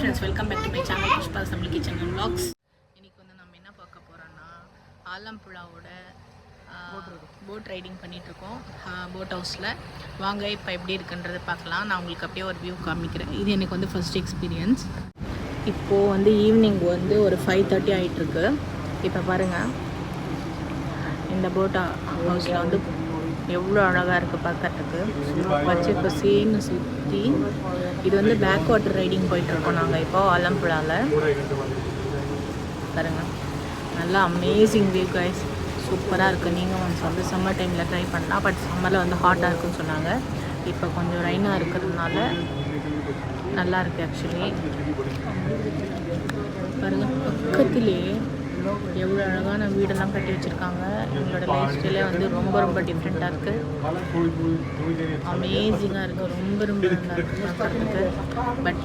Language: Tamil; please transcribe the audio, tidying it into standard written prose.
Friends, welcome back to my channel Pushpa's Tamil kitchen and vlogs. இன்றைக்கி வந்து நம்ம என்ன பார்க்க போகிறோன்னா, ஆலம்புழாவோட போட் ரைடிங் பண்ணிகிட்ருக்கோம் போட் ஹவுஸில். வாங்க இப்போ எப்படி இருக்குன்றதை பார்க்கலாம். நான் உங்களுக்கு அப்படியே ஒரு வியூ காமிக்கிறேன். இது எனக்கு வந்து ஃபர்ஸ்ட் எக்ஸ்பீரியன்ஸ். இப்போது வந்து ஈவினிங் வந்து ஒரு 5:30 ஆகிட்டுருக்கு. இப்போ பாருங்கள், இந்த போட் ஹவுஸில் வந்து எவ்வளோ அழகாக இருக்குது பார்க்கறதுக்கு. வச்சு இப்போ சேன்னு சுற்றி இது வந்து பேக் வாட்டர் ரைடிங் போயிட்டுருக்கோம் நாங்கள் இப்போது ஆலம்புழாவில். பாருங்கள், நல்லா அமேசிங் வியூ கைஸ், சூப்பராக இருக்குது. நீங்கள் வந்து சம்மர் டைமில் ட்ரை பண்ணலாம். பட் சம்மரில் வந்து ஹாட்டாக இருக்குன்னு சொன்னாங்க. இப்போ கொஞ்சம் ரெயினாக இருக்கிறதுனால நல்லா இருக்குது ஆக்சுவலி. பாருங்கள், பக்கத்துலேயே எவ்வளோ அழகான வீடெல்லாம் கட்டி வச்சுருக்காங்க. எங்களோட லைஃப் ஸ்டைலே வந்து ரொம்ப ரொம்ப டிஃப்ரெண்ட்டாக இருக்குது. அமேசிங்காக இருக்குது, ரொம்ப ரொம்ப நல்லா இருக்குது பார்க்குறதுக்கு. பட்